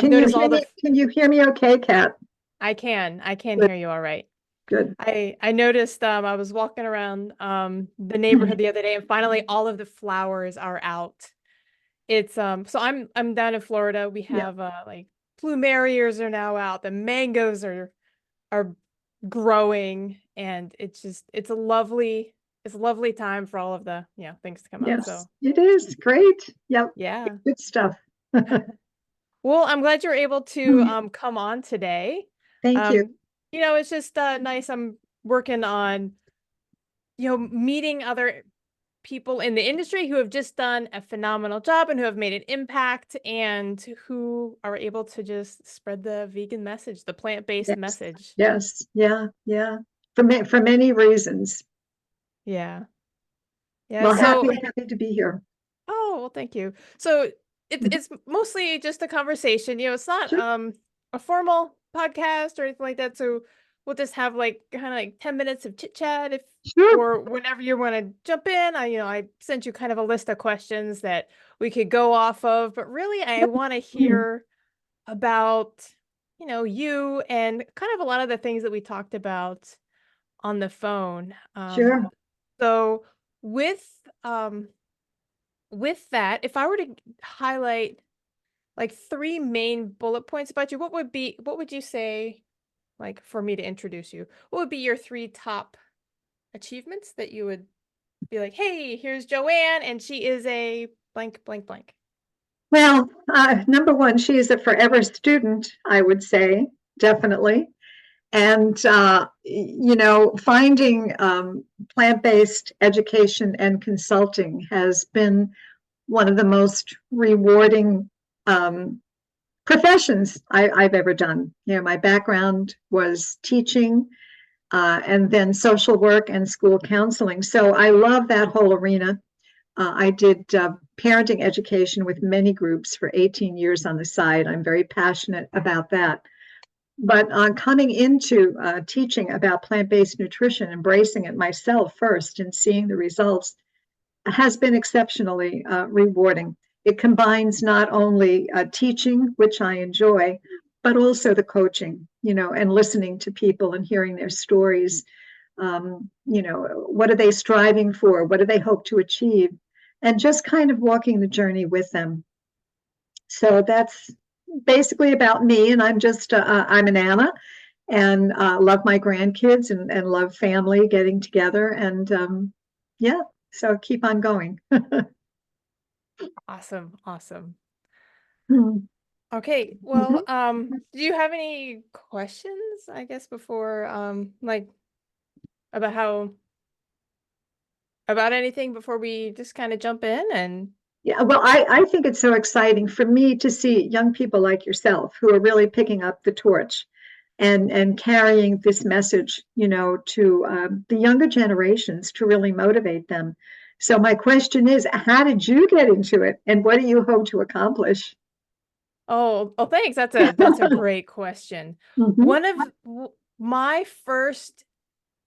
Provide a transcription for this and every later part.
I've Can you noticed hear all me? the, Can you hear me okay, Kat? I can Good, hear you all right. good. I noticed I was walking around the Hmm. neighborhood the other day and finally all of the flowers are out. It's so I'm down in Florida. We Yeah. have like plumerias are now out. The mangoes are growing and it's a lovely time for all of the, things to come out. Yes, So, it is great. Yep. yeah. Good stuff. Well, I'm glad you're able to Hmm. come on today. Thank you. Um, it's just nice. I'm working on, meeting other people in the industry who have just done a phenomenal job and who have made an impact and who are able to just spread the vegan message, the plant-based Yes. message. Yes. Yeah. Yeah. For many reasons. Yeah. Yeah. Well, So, happy to be here. oh, well, thank you. So Mhm. it's mostly just a conversation. It's not Sure. a formal podcast or anything like that. So we'll just have like kind of like 10 minutes of chit chat if Sure. or whenever you want to jump in. I sent you kind of a list of questions that we could go off of, but really I want to Mhm. hear about, you and kind of a lot of the things that we talked about on the phone. Sure. So with um with that, if I were to highlight like three main bullet points about you, what would you say, like for me to introduce you? What would be your three top achievements that you would be like, hey, here's Joanne, and she is a blank, blank, blank. Well, number one, she is a forever student, I would say, definitely. And, finding plant-based education and consulting has been one of the most rewarding um, professions I've ever done. My background was teaching and then social work and school counseling. So I love that whole arena. I did parenting education with many groups for 18 years on the side. I'm very passionate about that. But coming into teaching about plant based nutrition, embracing it myself first and seeing the results has been exceptionally rewarding. It combines not only teaching, which I enjoy, but also the coaching, and listening to people and hearing their stories. What are they striving for? What do they hope to achieve? And just kind of walking the journey with them. So that's basically about me. And I'm an Anna and love my grandkids and love family getting together. And yeah, so keep on going. Awesome, awesome. Mhm. Okay, well, Mhm. do you have any questions, I guess, before like about how about anything before we just kind of jump in and Yeah, well, I think it's so exciting for me to see young people like yourself who are really picking up the torch and carrying this message, to the younger generations to really motivate them. So my question is, how did you get into it, and what do you hope to accomplish? oh, thanks. That's a great question. Mhm. One of my first,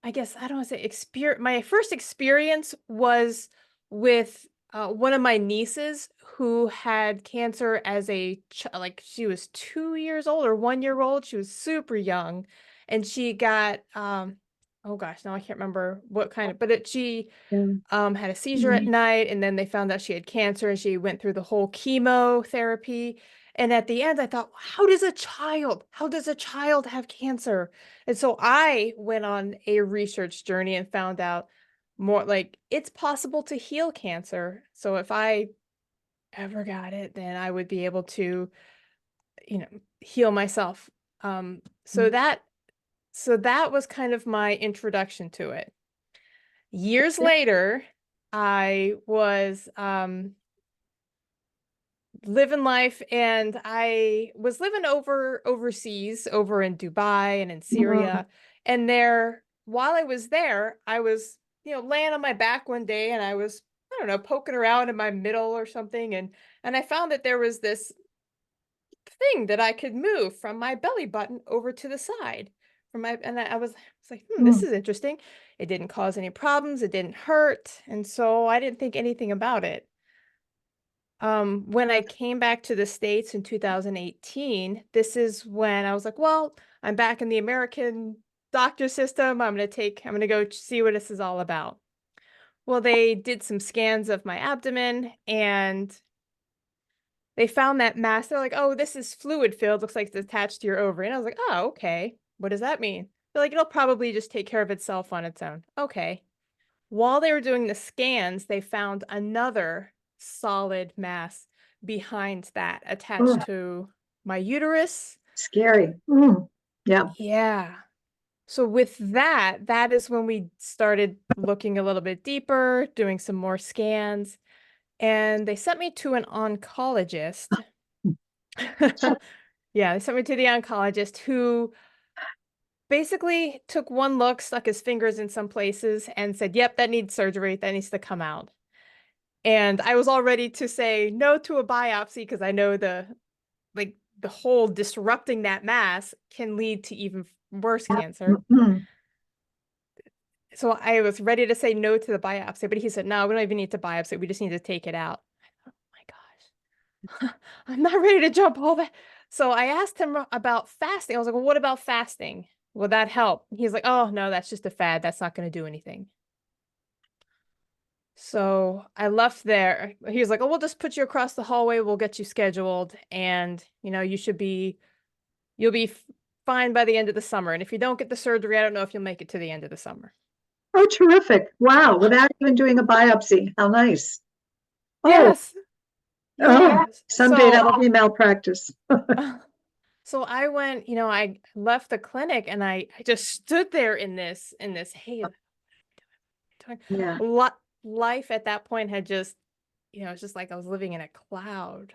I guess I don't want to say experience, my first experience was with one of my nieces who had cancer as a like she was 2 years old or 1 year old. She was super young, and she got oh gosh, now I can't remember what kind of, but she Yeah. had a seizure at Mhm. night, and then they found out she had cancer, and she went through the whole chemotherapy. And at the end, I thought, how does a child have cancer? And so I went on a research journey and found out more like it's possible to heal cancer. So if I ever got it, then I would be able to, heal myself. Um, so that so that was kind of my introduction to it. Years later, I was living life and I was living overseas, over in Dubai and in Mhm. Syria. And there, while I was there, I was, laying on my back one day and I was, I don't know, poking around in my middle or something. And I found that there was this thing that I could move from my belly button over to the side. And I was like, this Mhm. is interesting. It didn't cause any problems, it didn't hurt, and so I didn't think anything about it. When I came back to the States in 2018, this is when I was like, well, I'm back in the American doctor system. I'm gonna go see what this is all about. Well, they did some scans of my abdomen and they found that mass. They're like, oh, this is fluid filled. Looks like it's attached to your ovary. And I was like, oh, okay. What does that mean? They're like, it'll probably just take care of itself on its own. Okay. While they were doing the scans, they found another solid mass behind that Oh, attached to my uterus. scary. Yeah. Yeah. So with that, that is when we started looking a little bit deeper, doing some more scans, and they sent me to an oncologist. Yeah, they sent me to the oncologist who basically took one look, stuck his fingers in some places, and said, yep, that needs surgery. That needs to come out. And I was all ready to say no to a biopsy because I know the whole disrupting that mass can lead to even worse cancer. Mhm. So I was ready to say no to the biopsy, but he said, no, we don't even need to biopsy. We just need to take it out. Oh my gosh. I'm not ready to jump all that. So I asked him about fasting. I was like, well, what about fasting? Will that help? He's like, oh, no, that's just a fad. That's not going to do anything. So I left there. He was like, oh, we'll just put you across the hallway. We'll get you scheduled. And, you'll be fine by the end of the summer. And if you don't get the surgery, I don't know if you'll make it to the end of the summer. Oh, terrific. Wow. Without even doing a biopsy. How nice. Oh, Yes. oh, Yeah. someday that'll be malpractice. So I went, I left the clinic and I just stood there in this haze. Yeah. Life at that point had just, it's just like I was living in a cloud.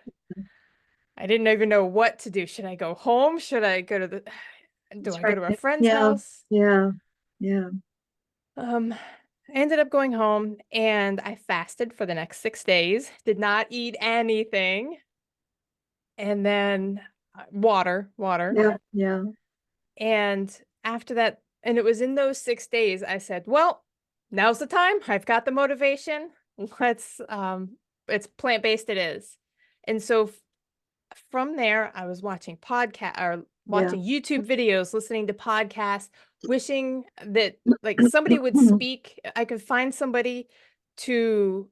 I didn't even know what to do. Should I go home? Should I go to do That's I go right. to a friend's Yeah. house? Yeah. Yeah. I ended up going home and I fasted for the next 6 days, did not eat anything. And then water. Yeah. Yeah. And after that, and it was in those 6 days, I said, well, now's the time. I've got the motivation. It's plant-based, it is. And so from there, I was watching Yeah. YouTube videos, listening to podcasts, wishing that like somebody would speak. I could find somebody to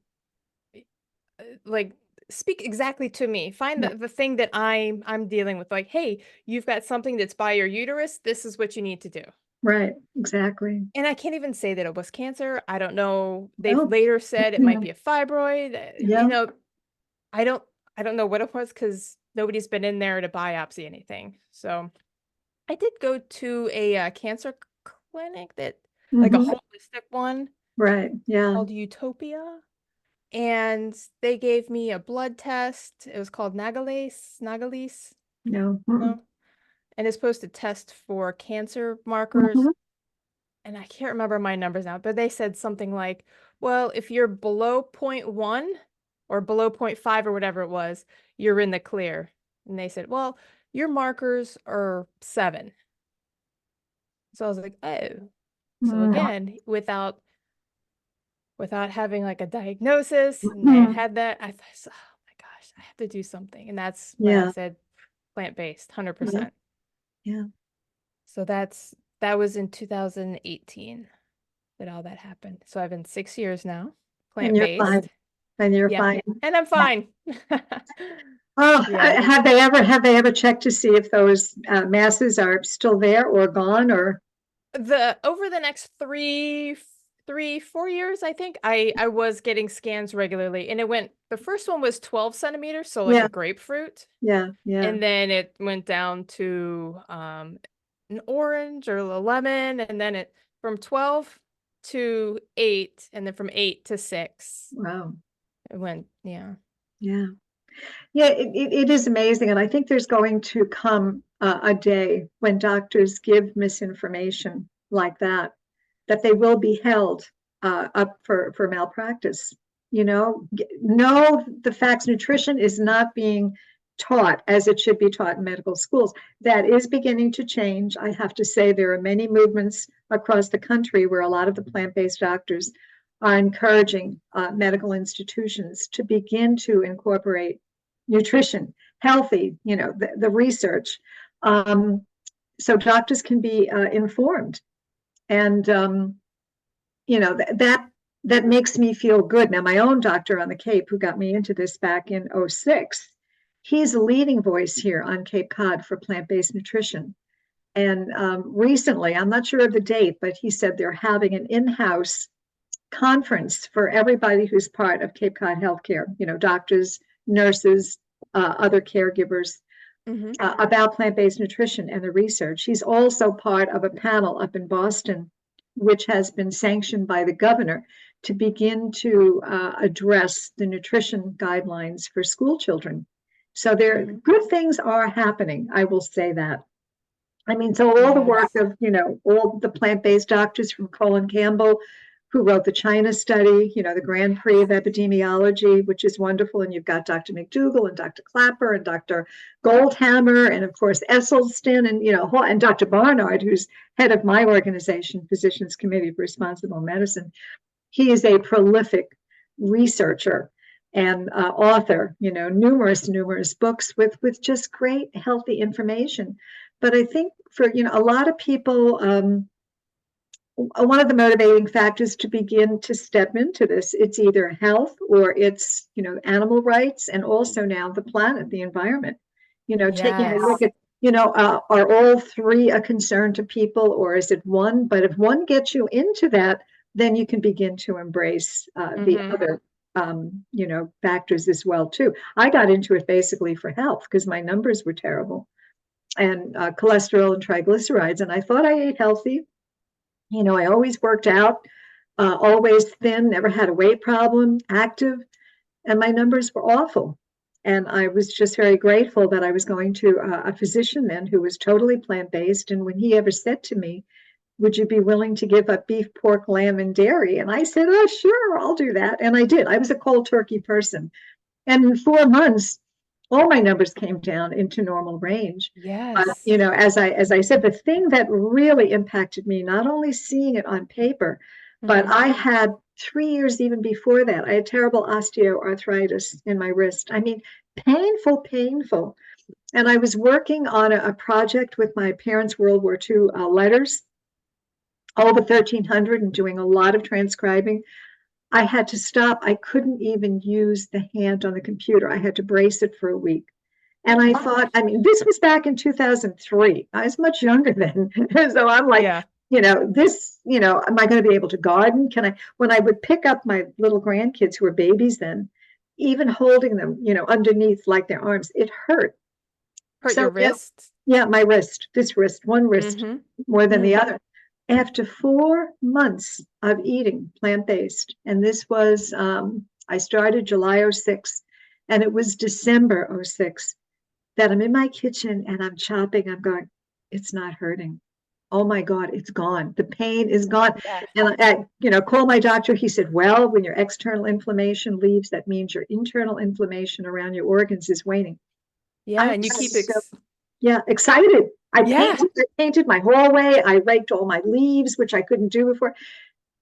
like speak exactly to me. Find Yeah. the thing that I'm dealing with. Like, hey, you've got something that's by your uterus. This is what you need to do. Right. Exactly. And I can't even say that it was cancer. I don't know. They've Oh, later said it might be a fibroid. yeah. I don't I don't know what it was because nobody's been in there to biopsy anything. So I did go to a cancer clinic that like a Hmm. holistic one Right. Yeah. called Utopia. And they gave me a blood test. It was called Nagalase. No. Mm-mm. No. And it's supposed to test for cancer markers. Mhm. And I can't remember my numbers now, but they said something like, well, if you're below point 0.1 or below point 0.5 or whatever it was, you're in the clear. And they said, well, your markers are 7. So I was like, oh. So Mhm. again, without having like a diagnosis, and I Mhm. had that, I thought, oh my gosh, I have to do something. And that's when I Yeah. said plant-based, Yeah. 100%. Yeah. So that was in 2018 that all that happened. So I've been 6 years now, And you're plant-based. fine. And you're Yeah, fine. and I'm fine. Oh, Yeah. have they ever checked to see if those masses are still there or gone or? The over the next 4 years, I think I was getting scans regularly, and the first one was 12 centimeters, so like Yeah. a grapefruit, Yeah. Yeah. and then it went down to an orange or a lemon, and then it from 12 to 8, and then from 8 to 6. Wow. It went, yeah. Yeah. Yeah, it is amazing. And I think there's going to come a day when doctors give misinformation like that they will be held up for malpractice. Know the facts. Nutrition is not being taught as it should be taught in medical schools. That is beginning to change. I have to say, there are many movements across the country where a lot of the plant based doctors are encouraging medical institutions to begin to incorporate nutrition, healthy, the research, um, so doctors can be informed. And that makes me feel good. Now, my own doctor on the Cape, who got me into this back in '06, he's a leading voice here on Cape Cod for plant-based nutrition. And recently, I'm not sure of the date, but he said they're having an in-house conference for everybody who's part of Cape Cod healthcare, doctors, nurses, other caregivers, about plant-based nutrition and the research. He's also part of a panel up in Boston, which has been sanctioned by the governor to begin to address the nutrition guidelines for school children. So there, good things are happening. I will say that. I mean, so all the work of, all the plant-based doctors from Colin Campbell, who wrote the China study, the Grand Prix of Epidemiology, which is wonderful. And you've got Dr. McDougall and Dr. Clapper and Dr. Goldhammer, and of course, Esselstyn, and Dr. Barnard, who's head of my organization, Physicians Committee for Responsible Medicine. He is a prolific researcher and author, numerous books with just great, healthy information. But I think for, a lot of people, one of the motivating factors to begin to step into this, it's either health or it's, animal rights, and also now the planet, the environment, taking a look at, are all three a concern to people, or is it one? But if one gets you into that, then you can begin to embrace the other, factors as well too. I got into it basically for health because my numbers were terrible, and cholesterol and triglycerides. And I thought I ate healthy. I always worked out, always thin, never had a weight problem, active, and my numbers were awful. And I was just very grateful that I was going to a physician then who was totally plant-based. And when he ever said to me, would you be willing to give up beef, pork, lamb, and dairy? And I said, oh, sure, I'll do that. And I did. I was a cold turkey person. And in 4 months, all my numbers came down into normal range. Yes. As I said, the thing that really impacted me, not only seeing it on paper, but I had 3 years even before that, I had terrible osteoarthritis in my wrist. I mean, painful. And I was working on a project with my parents' World War II letters, over 1,300, and doing a lot of transcribing. I had to stop. I couldn't even use the hand on the computer. I had to brace it for a week. And I thought, this was back in 2003. I was much younger then. So I'm like, am I going to be able to garden? When I would pick up my little grandkids who were babies then, even holding them, underneath like their arms, it hurt. Hurt your wrist? Yeah, my wrist, one wrist more than the other. After 4 months of eating plant-based, and this was, I started July '06, and it was December '06, that I'm in my kitchen and I'm chopping, I'm going, it's not hurting. Oh my God, it's gone. The pain is gone. Yes. And I, call my doctor. He said, well, when your external inflammation leaves, that means your internal inflammation around your organs is waning. Yeah, and you keep excited. I painted my hallway. I raked all my leaves, which I couldn't do before.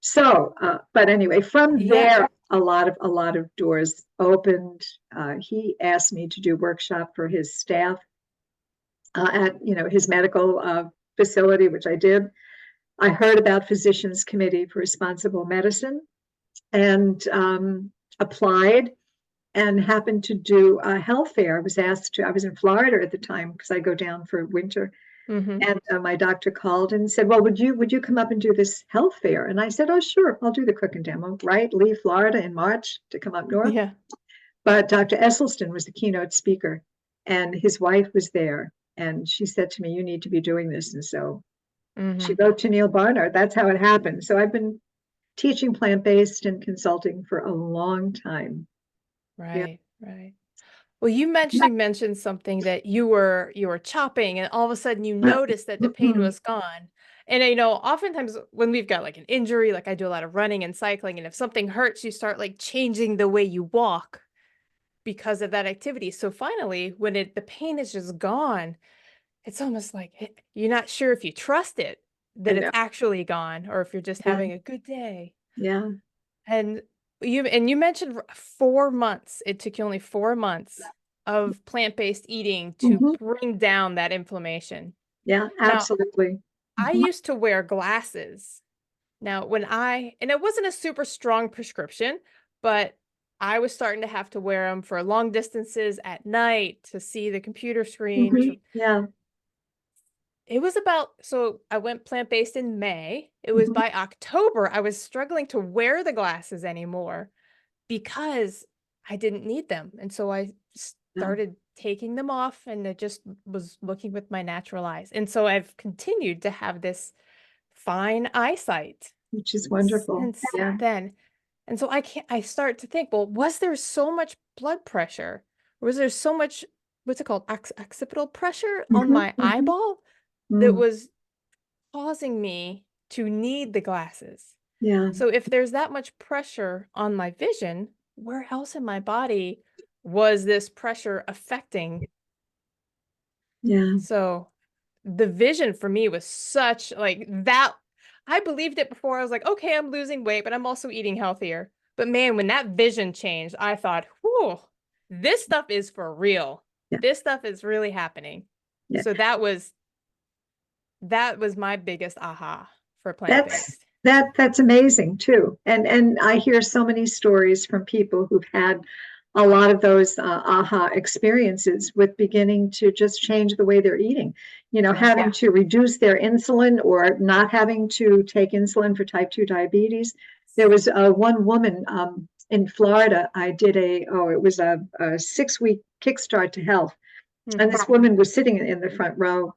So, but anyway, from there, a lot of doors opened. He asked me to do workshop for his staff at his medical facility, which I did. I heard about Physicians Committee for Responsible Medicine and applied, and happened to do a health fair. I was in Florida at the time because I go down for winter. And my doctor called and said, well, would you come up and do this health fair? And I said, oh, sure, I'll do the cooking demo, right? Leave Florida in March to come up north. Yeah. But Dr. Esselstyn was the keynote speaker, and his wife was there. And she said to me, you need to be doing this. And so she wrote to Neil Barnard. That's how it happened. So I've been teaching plant-based and consulting for a long time. Right. Well, you mentioned something that you were chopping, and all of a sudden you noticed that the pain was gone. And oftentimes when we've got like an injury, like I do a lot of running and cycling, and if something hurts, you start like changing the way you walk because of that activity. So finally, when the pain is just gone, it's almost like you're not sure if you trust it that it's actually gone, or if you're just having a good day. Yeah. And you mentioned 4 months. It took you only 4 months of plant-based eating to Mhm. bring down that inflammation. Yeah, Now, absolutely. I Mhm. used to wear glasses. Now, and it wasn't a super strong prescription, but I was starting to have to wear them for long distances at night to see the computer screen. Mhm. Yeah. It was so I went plant-based in May. It was Mhm. by October, I was struggling to wear the glasses anymore because I didn't need them. And so I Yeah. started taking them off and I just was looking with my natural eyes. And so I've continued to have this fine eyesight Which is wonderful. since Yeah. then. And so I start to think, well, was there so much blood pressure? Or was there so much, what's it called, occipital pressure on Mhm. my Mhm. eyeball that Mm. was causing me to need the glasses? Yeah. So if there's that much pressure on my vision, where else in my body was this pressure affecting? Yeah. So the vision for me was such like that. I believed it before. I was like, okay, I'm losing weight, but I'm also eating healthier. But man, when that vision changed, I thought, whew, this stuff is for real. Yeah. This stuff is really happening. Yeah. So that was my biggest aha for That's plant-based. that's amazing too. And I hear so many stories from people who've had a lot of those aha experiences with beginning to just change the way they're eating. You know, Yeah. having to reduce their insulin or not having to take insulin for type 2 diabetes. There was one woman in Florida. I did it was a 6 week kickstart to health. And Hmm. this woman was sitting in the front row.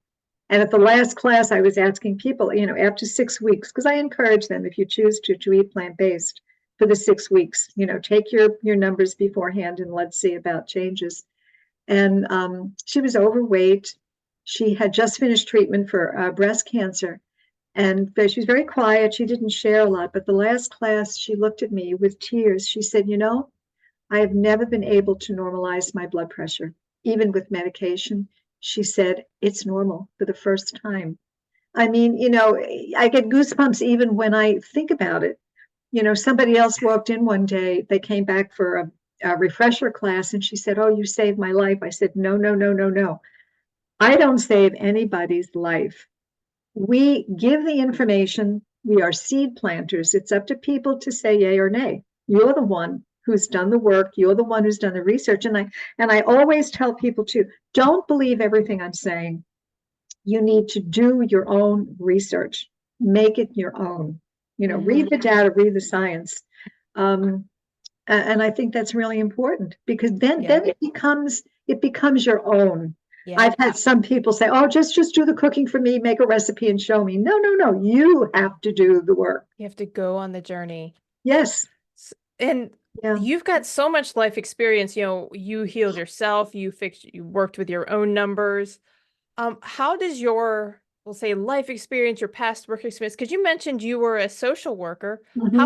And at the last class, I was asking people, after 6 weeks, because I encourage them, if you choose to eat plant-based for the 6 weeks, take your numbers beforehand and let's see about changes. And she was overweight. She had just finished treatment for breast cancer. And she was very quiet. She didn't share a lot. But the last class, she looked at me with tears. She said, I have never been able to normalize my blood pressure, even with medication. She said, it's normal for the first time. I mean, I get goosebumps even when I think about it. Somebody else walked in one day, they came back for a refresher class, and she said, oh, you saved my life. I said, no, no, no, no, no. I don't save anybody's life. We give the information. We are seed planters. It's up to people to say yay or nay. You're the one who's done the work. You're the one who's done the research. And I always tell people to don't believe everything I'm saying. You need to do your own research. Make it your own. Read Hmm. the data, read the science. Um, and I think that's really important because then Yeah. then it becomes your own. Yeah. I've had some people say, "Oh, just do the cooking for me, make a recipe and show me." No, no, no. You have to do the work. You have to go on the journey. Yes. And Yeah. you've got so much life experience. You healed yourself, you worked with your own numbers. How does we'll say, life experience, your past work experience, because you mentioned you were a social worker. Hmm. Hmm.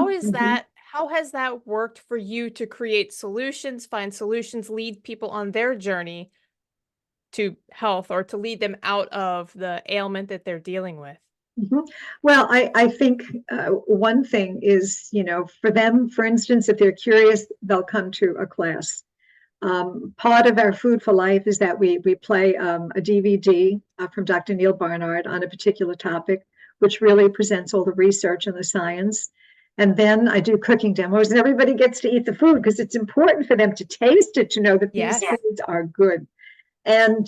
How has that worked for you to create solutions, find solutions, lead people on their journey to health or to lead them out of the ailment that they're dealing with? Hmm. Well, I think one thing is, for them, for instance, if they're curious, they'll come to a class. Part of our Food for Life is that we play a DVD from Dr. Neil Barnard on a particular topic, which really presents all the research and the science. And then I do cooking demos, and everybody gets to eat the food because it's important for them to taste it to know that these Yes. foods are good. And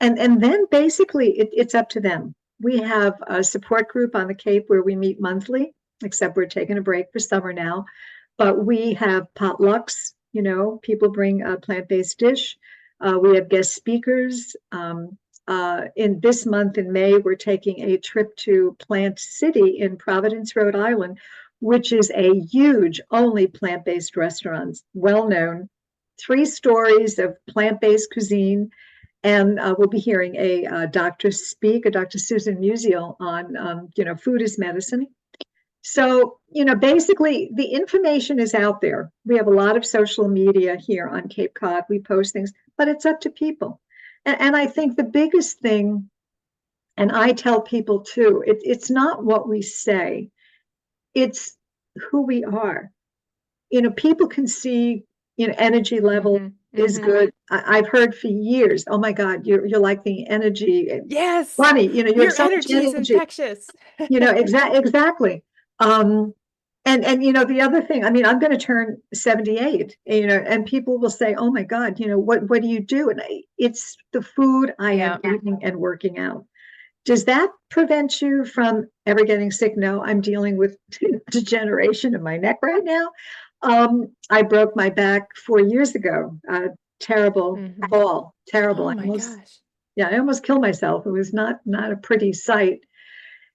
and then basically it's up to them. We have a support group on the Cape where we meet monthly, except we're taking a break for summer now. But we have potlucks, people bring a plant-based dish. We have guest speakers. In this month in May, we're taking a trip to Plant City in Providence, Rhode Island, which is a huge, only plant-based restaurant, well known. 3 stories of plant-based cuisine, and we'll be hearing a doctor speak, a Dr. Susan Musial on, food is medicine. So, basically the information is out there. We have a lot of social media here on Cape Cod. We post things, but it's up to people. And I think the biggest thing, and I tell people too, it's not what we say, it's who we are. people can see, energy level Mm-hmm. is Mm-hmm. good. I've heard for years, oh my God, you're like the energy. Yes, Funny, you have your so much energy is energy. infectious. Exactly. Um, and the other thing, I mean, I'm going to turn 78, and people will say, "Oh my God, what do you do?" And it's the food I am Yeah. eating and working out. Does that prevent you from ever getting sick? No, I'm dealing with degeneration in my neck right now. I broke my back 4 years ago. Terrible Mm-hmm. fall, terrible. Oh my gosh. Yeah, I almost killed myself. It was not a pretty sight.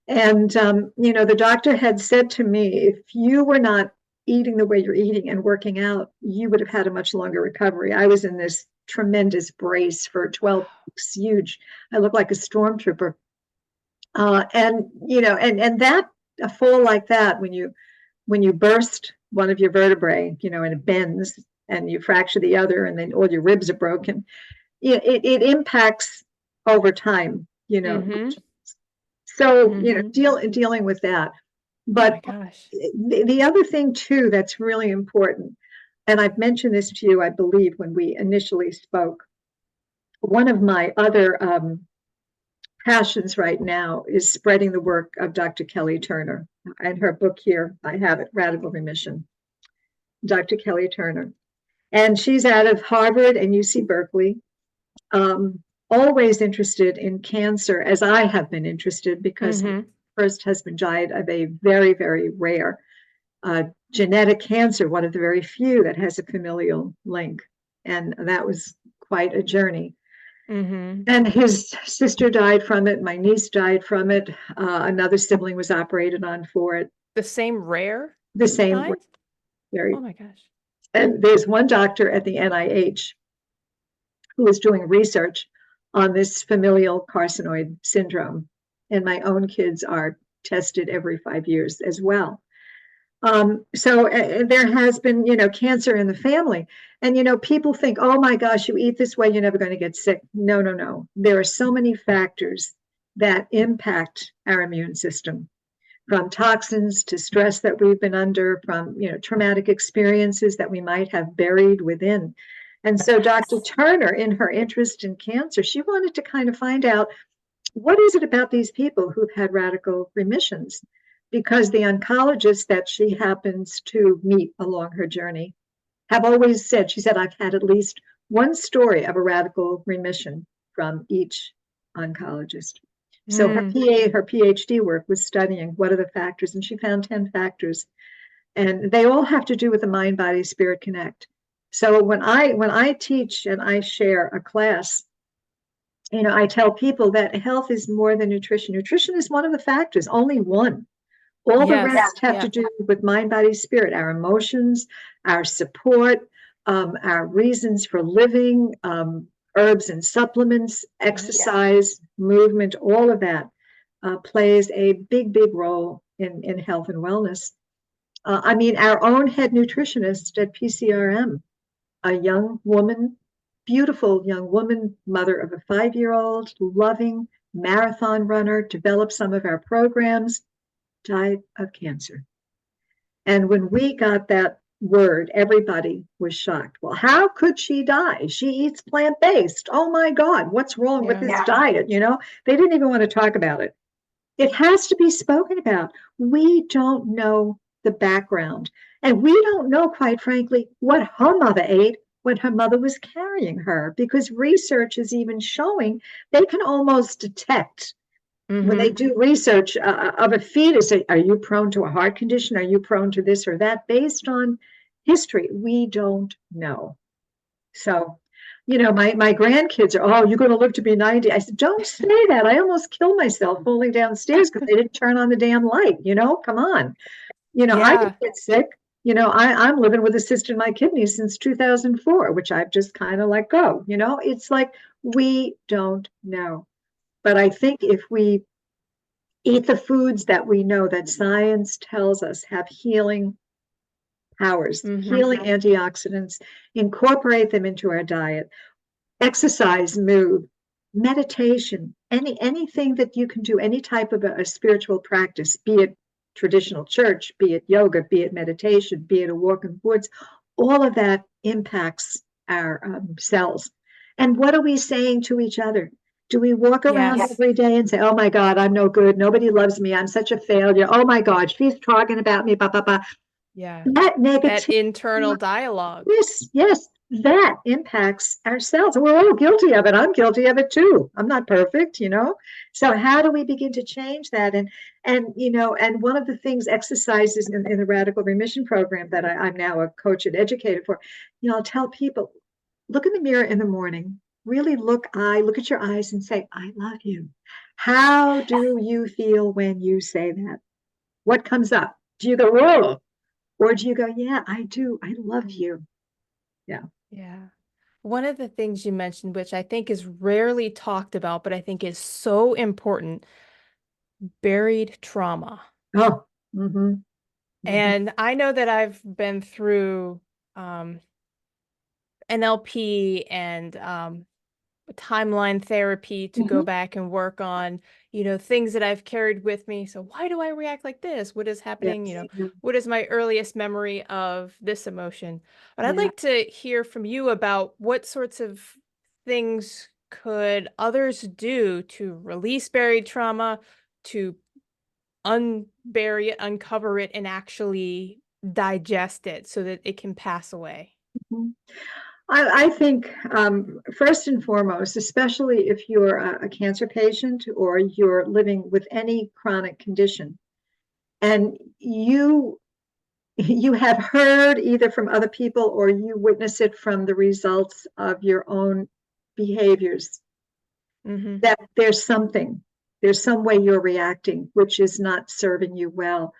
And, the doctor had said to me, if you were not eating the way you're eating and working out, you would have had a much longer recovery. I was in this tremendous brace for 12 weeks, huge. I looked like a stormtrooper. And that, a fall like that, when you burst one of your vertebrae, and it bends and you fracture the other, and then all your ribs are broken, it impacts over time. Mm-hmm. So, Mm-hmm. dealing with that. Oh my But gosh. the other thing too that's really important, and I've mentioned this to you, I believe, when we initially spoke. One of my other passions right now is spreading the work of Dr. Kelly Turner. And her book here, I have it, Radical Remission, Dr. Kelly Turner. And she's out of Harvard and UC Berkeley. Always interested in cancer, as I have been interested, because Mm-hmm. my first husband died of a very, very rare genetic cancer, one of the very few that has a familial link. And that was quite a journey. Mm-hmm. And his sister died from it. My niece died from it. Another sibling was operated on for it. The same rare The same, kind? very. Oh my gosh. And there's one doctor at the NIH who is doing research on this familial carcinoid syndrome. And my own kids are tested every 5 years as well. So there has been, cancer in the family. And, people think, oh my gosh, you eat this way, you're never going to get sick. No, no, no. There are so many factors that impact our immune system, from toxins to stress that we've been under, from, traumatic experiences that we might have buried within. And so Dr. Yes. Turner, in her interest in cancer, she wanted to kind of find out, what is it about these people who've had radical remissions? Because the oncologists that she happens to meet along her journey have always said, she said, I've had at least one story of a radical remission from each oncologist. So Mm. her PhD work was studying what are the factors, and she found 10 factors, and they all have to do with the mind, body, spirit connect. So when I teach and I share a class, I tell people that health is more than nutrition. Nutrition is one of the factors, only one. All the Yes. rest have to Yeah. do with mind, body, spirit, our emotions, our support, our reasons for living, herbs and supplements, Right. exercise, movement, all of that plays a big, big role in health and wellness. I mean, our own head nutritionist at pcrm, a young woman, beautiful young woman, mother of a 5-year-old, loving marathon runner, developed some of our programs, died of cancer. And when we got that word, everybody was shocked. Well, how could she die? She eats plant based. Oh my God, what's wrong with Yeah. this diet? They didn't even want to talk about it. It has to be spoken about. We don't know the background. And we don't know, quite frankly, what her mother ate when her mother was carrying her, because research is even showing they can almost detect when they Mm-hmm. do research of a fetus. Are you prone to a heart condition? Are you prone to this or that? Based on history, we don't know. So, my grandkids are, oh, you're going to live to be 90. I said, don't say that. I almost killed myself falling downstairs because they didn't turn on the damn light. Come on. I could Yeah. get sick. I'm living with a cyst in my kidney since 2004, which I've just kind of let go. It's like we don't know. But I think if we eat the foods that we know that science tells us have healing powers, Mm-hmm. healing antioxidants, incorporate them into our diet, exercise, move, meditation, anything that you can do, any type of a spiritual practice, be it traditional church, be it yoga, be it meditation, be it a walk in the woods, all of that impacts our cells. And what are we saying to each other? Do we walk around Yes. every day and say, oh my God, I'm no good. Nobody loves me. I'm such a failure. Oh my God, she's talking about me. Blah, blah, blah. Yeah. That That negativity, internal dialogue. yes, yes, that impacts ourselves. We're all guilty of it. I'm guilty of it too. I'm not perfect, you know. So how do we begin to change that? And you know, and one of the things exercises in the radical remission program that I'm now a coach and educator for, you know, I'll tell people, look in the mirror in the morning, really look at your eyes and say, I love you. How do you feel when you say that? What comes up? Do you go, whoa? Or do you go, yeah, I do. I love you. Yeah. Yeah. One of the things you mentioned, which I think is rarely talked about, but I think is so important, buried trauma. Oh, mm-hmm, mm-hmm, And I know that I've been through um, NLP and timeline therapy to go mm-hmm. back and work on, things that I've carried with me. So why do I react like this? What is happening? Yes. Yeah. What is my earliest memory of this emotion? But I'd Yeah. like to hear from you about what sorts of things could others do to release buried trauma, to unbury it, uncover it, and actually digest it so that it can pass away. Mhm. I think first and foremost, especially if you're a cancer patient or you're living with any chronic condition, and you have heard either from other people or you witness it from the results of your own behaviors, Mm-hmm. that there's some way you're reacting which is not serving you well.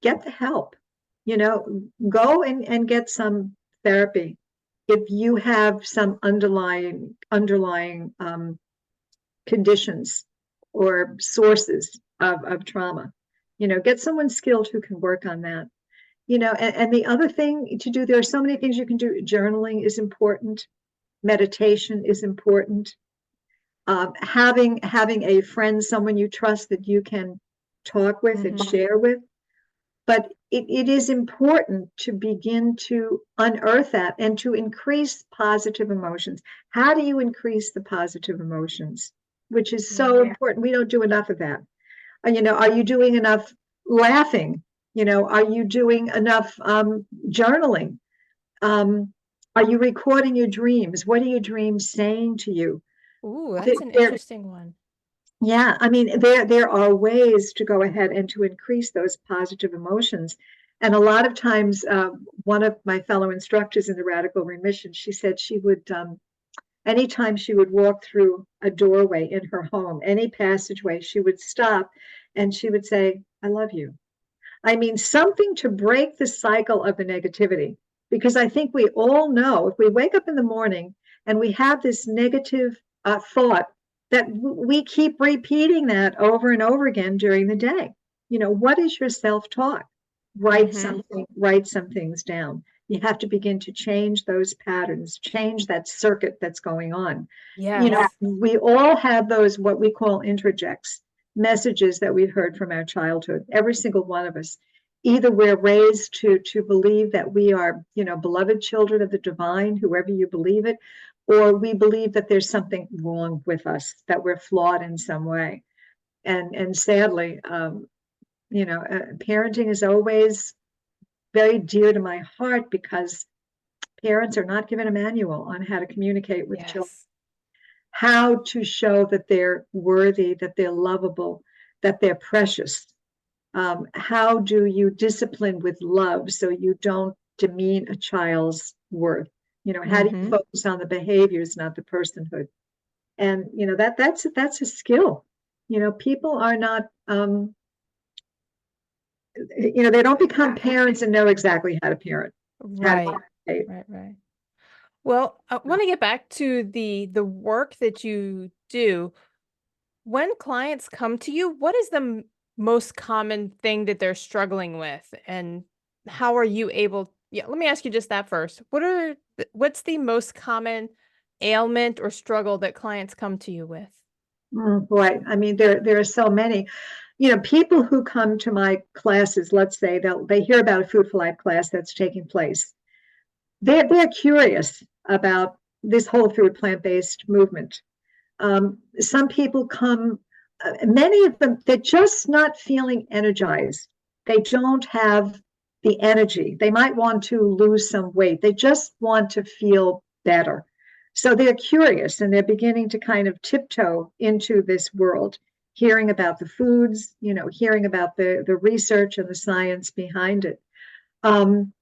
Get the help, you know, go and get some therapy if you have some underlying conditions or sources of trauma. You know, get someone skilled who can work on that. You know, and the other thing to do, there are so many things you can do. Journaling is important. Meditation is important. Having a friend, someone you trust that you can talk with and Mm-hmm. share with. But it is important to begin to unearth that and to increase positive emotions. How do you increase the positive emotions? Which is so Yeah. important. We don't do enough of that. You know, are you doing enough laughing? You know, are you doing enough journaling? Um, are you recording your dreams? What are your dreams saying to you? Ooh, They're, that's an they're, interesting one. yeah, I mean, there are ways to go ahead and to increase those positive emotions. And a lot of times, one of my fellow instructors in the radical remission, she said she would, anytime she would walk through a doorway in her home, any passageway, she would stop and she would say, I love you. I mean, something to break the cycle of the negativity. Because I think we all know if we wake up in the morning and we have this negative thought, that we keep repeating that over and over again during the day. You know, what is your self talk? Mm-hmm. Write some things down. You have to begin to change those patterns, change that circuit that's going on. You know, Yes. we all have those, what we call interjects, messages that we've heard from our childhood, every single one of us. Either we're raised to believe that we are, you know, beloved children of the divine, whoever you believe it, or we believe that there's something wrong with us, that we're flawed in some way. And sadly, you know, parenting is always very dear to my heart because parents are not given a manual on how to communicate with children, Yes. how to show that they're worthy, that they're lovable, that they're precious. How do you discipline with love so you don't demean a child's worth? You know, how do you Mm-hmm. focus on the behaviors, not the personhood? And you know that's a skill. You know, people are not. You know, they don't become parents and know exactly how to parent. How to Right. communicate. Right. Right. Well, I want to get back to the work that you do. When clients come to you, what is the most common thing that they're struggling with, and how are you able? Yeah, let me ask you just that first. What's the most common ailment or struggle that clients come to you with? Boy, I mean, there are so many. people who come to my classes, let's say they hear about a Food for Life class that's taking place. They're curious about this whole food plant-based movement. Some people come, many of them, they're just not feeling energized. They don't have the energy. They might want to lose some weight. They just want to feel better. So they're curious and they're beginning to kind of tiptoe into this world, hearing about the foods, hearing about the research and the science behind it. Um,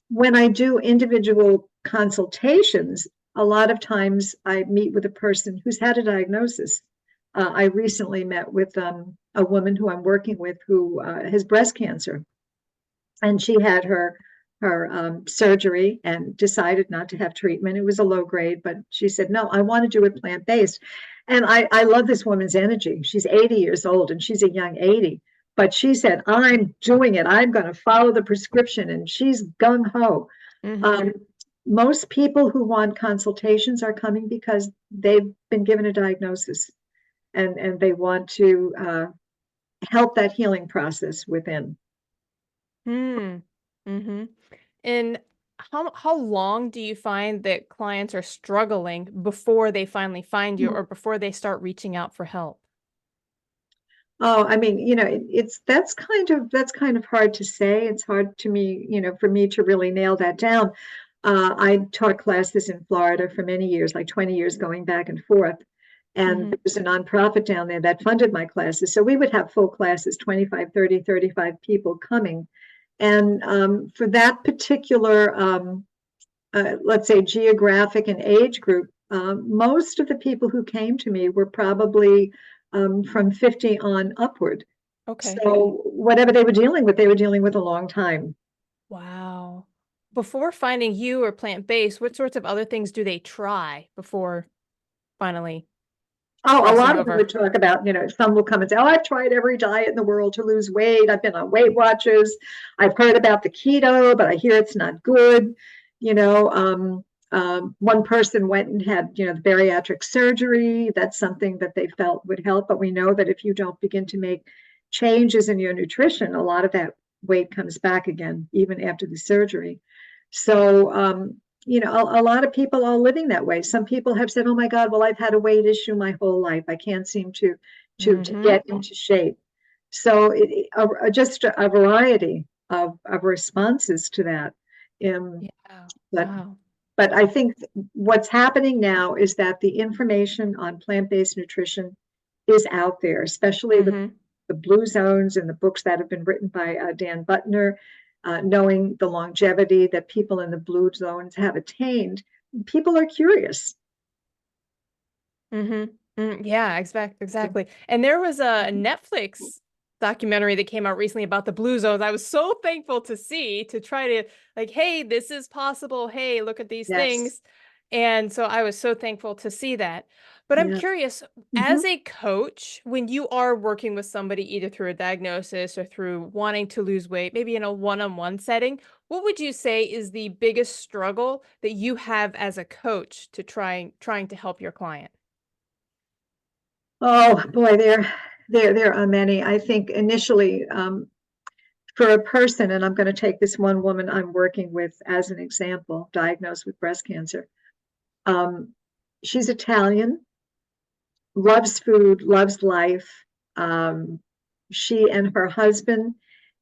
when I do individual consultations, a lot of times I meet with a person who's had a diagnosis. I recently met with a woman who I'm working with who has breast cancer, and she had her surgery and decided not to have treatment. It was a low grade, but she said, "No, I want to do it plant based." And I love this woman's energy. She's 80 years old, and she's a young 80. But she said, "I'm doing it. I'm going to follow the prescription," and she's gung ho. Mm-hmm. Um, Most people who want consultations are coming because they've been given a diagnosis and they want to help that healing process within. Hmm. Mm-hmm. And how long do you find that clients are struggling before they finally find you or before they start reaching out for help? Oh, I mean, it's that's kind of hard to say. It's hard to me, for me to really nail that down. I taught classes in Florida for many years, like 20 years going back and forth. And Mm-hmm. there was a nonprofit down there that funded my classes. So we would have full classes, 25, 30, 35 people coming. And for that particular, let's say, geographic and age group, most of the people who came to me were probably from 50 on upward. Okay. So whatever they were dealing with a long time. Wow. Before finding you or plant-based, what sorts of other things do they try before finally Oh, a crossing lot of them over? would talk about, some will come and say, "Oh, I've tried every diet in the world to lose weight. I've been on Weight Watchers. I've heard about the keto, but I hear it's not good." You know, one person went and had, the bariatric surgery. That's something that they felt would help. But we know that if you don't begin to make changes in your nutrition, a lot of that weight comes back again, even after the surgery. So, a lot of people are living that way. Some people have said, "Oh my God, well, I've had a weight issue my whole life. I can't seem to Mm-hmm. get into shape." So just a variety of responses to that. Um, Yeah. but Wow. but I think what's happening now is that the information on plant-based nutrition is out there, especially Mm-hmm. the blue zones and the books that have been written by Dan Buttner, knowing the longevity that people in the blue zones have attained. People are curious. Mhm. Yeah, exactly. And there was a Netflix documentary that came out recently about the blue zones. I was so thankful to see to try to like, hey, this is possible. Hey, look at these Yes. things. And so I was so thankful to see that. But I'm Yeah. curious, Mhm. as a coach, when you are working with somebody either through a diagnosis or through wanting to lose weight, maybe in a one-on-one setting, what would you say is the biggest struggle that you have as a coach to trying to help your client? Oh boy, there are many. I think initially, for a person, and I'm going to take this one woman I'm working with as an example, diagnosed with breast cancer. Um, she's Italian, loves food, loves life. Um, she and her husband,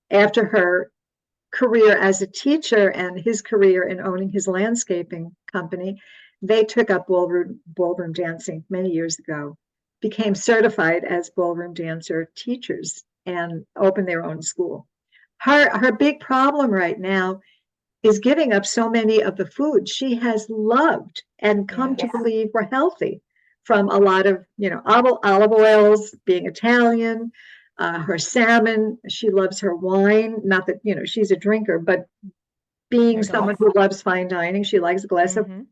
after her career as a teacher and his career in owning his landscaping company, they took up ballroom dancing many years ago, became certified as ballroom dancer teachers, and opened their own school. Her big problem right now is giving up so many of the foods she has loved and come to Yes. believe were healthy, from a lot of, olive oils, being Italian, her salmon. She loves her wine. Not that, she's a drinker, but being There you go. someone who loves fine dining, she likes a glass of. Mhm.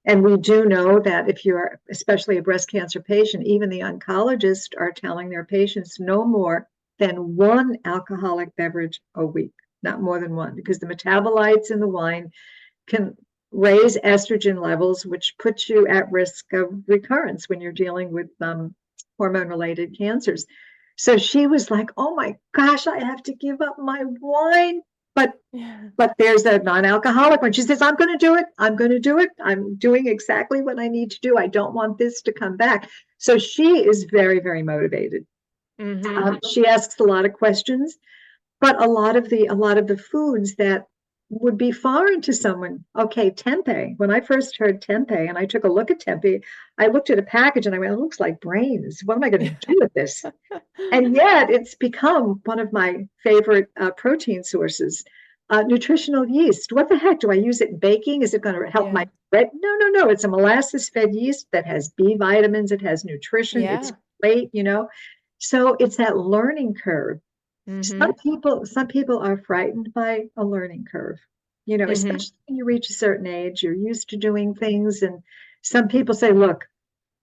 And we do know that if you're especially a breast cancer patient, even the oncologists are telling their patients no more than one alcoholic beverage a week, not more than one, because the metabolites in the wine can raise estrogen levels, which puts you at risk of recurrence when you're dealing with hormone related cancers. So she was like, oh my gosh, I have to give up my wine. But Yeah. but there's a non-alcoholic one. She says, I'm going to do it. I'm going to do it. I'm doing exactly what I need to do. I don't want this to come back. So she is very, very motivated. Mm-hmm. She asks a lot of questions, but a lot of the foods that would be foreign to someone. Okay, tempeh. When I first heard tempeh and I took a look at tempeh, I looked at a package and I went, it looks like brains. What am I going to do with this? And yet it's become one of my favorite protein sources. Nutritional yeast. What the heck? Do I use it in baking? Is it going to help my Yeah. bread? No, no, no. It's a molasses-fed yeast that has B vitamins. It has nutrition. It's Yeah. great. So it's that learning curve. Mm-hmm. Some people are frightened by a learning curve. Mm-hmm. Especially when you reach a certain age, you're used to doing things, and some people say, "Look,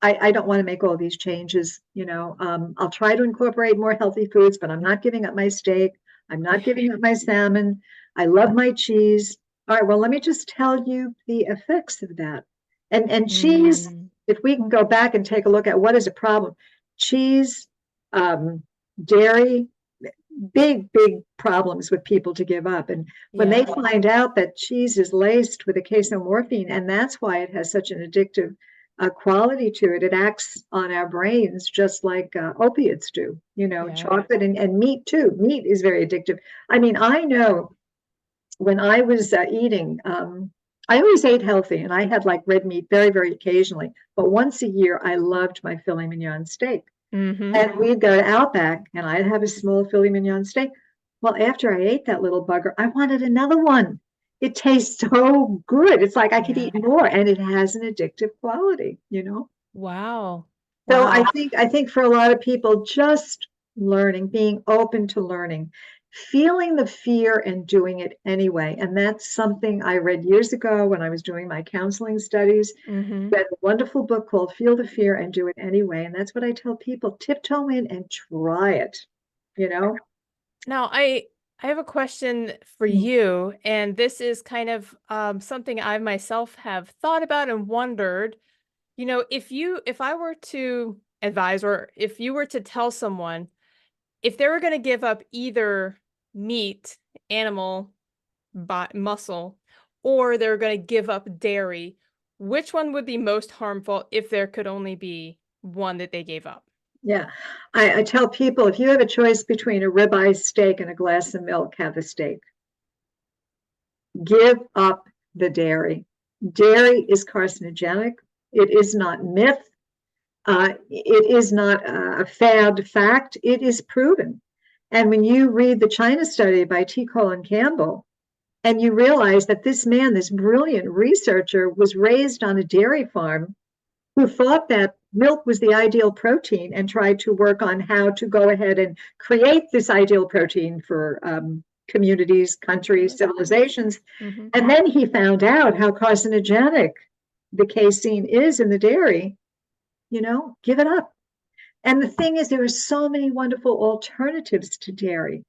I don't want to make all these changes. I'll try to incorporate more healthy foods, but I'm not giving up my steak. I'm not Yeah. giving up my salmon. I love my cheese." All right, well, let me just tell you the effects of that. And cheese, Mm. if we can go back and take a look at what is a problem, cheese, um, dairy, big, big problems with people to give up. And when they Yeah. find out that cheese is laced with a casomorphine, and that's why it has such an addictive quality to it, it acts on our brains just like opiates do, Yeah. chocolate and meat too. Meat is very addictive. I mean, I know when I was eating, I always ate healthy and I had like red meat very, very occasionally. But once a year, I loved my filet mignon steak. Mm-hmm. And we'd go to Outback and I'd have a small filet mignon steak. Well, after I ate that little bugger, I wanted another one. It tastes so good. It's like I could Yeah. eat more and it has an addictive quality. Wow. So I Wow. think I think for a lot of people, just learning, being open to learning, feeling the fear and doing it anyway. And that's something I read years ago when I was doing my counseling studies. Mm-hmm. Read a wonderful book called Feel the Fear and Do It Anyway. And that's what I tell people, tiptoe in and try it, you know? Now, I have a question for you, and this is kind of something I myself have thought about and wondered. If I were to advise, or if you were to tell someone if they were going to give up either meat, animal, muscle, or they're going to give up dairy, which one would be most harmful if there could only be one that they gave up? Yeah. I tell people if you have a choice between a ribeye steak and a glass of milk, have the steak. Give up the dairy. Dairy is carcinogenic. It is not myth. It is not a fad fact. It is proven. And when you read the China study by T. Colin Campbell, and you realize that this man, this brilliant researcher, was raised on a dairy farm who thought that milk was the ideal protein and tried to work on how to go ahead and create this ideal protein for communities, countries, Really? civilizations. Mm-hmm. And then he found out how carcinogenic the casein is in the dairy. Give it up. And the thing is, there are so many wonderful alternatives to dairy.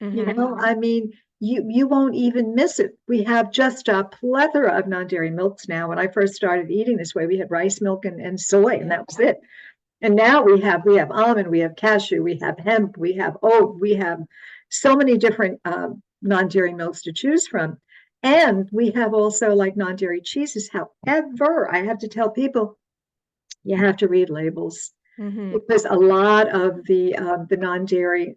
Mm-hmm. I mean, you won't even miss it. We have just a plethora of non-dairy milks now. When I first started eating this way, we had rice milk and soy, and Yeah. that was it. And now we have almond, we have cashew, we have hemp, we have oat, we have so many different non-dairy milks to choose from. And we have also like non-dairy cheeses. However, I have to tell people you have to read labels Mm-hmm. because a lot of the non-dairy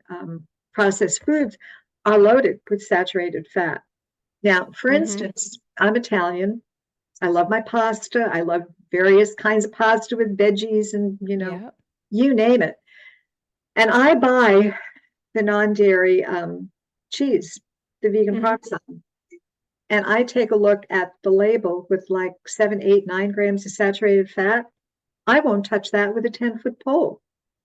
processed foods are loaded with saturated fat. Now, for Mm-hmm. instance, I'm Italian. I love my pasta. I love various kinds of pasta with veggies and Yeah. you name it. And I buy the non-dairy cheese, the vegan Mm-hmm. parmesan, and I take a look at the label with like 7, 8, 9 grams of saturated fat. I won't touch that with a 10-foot pole.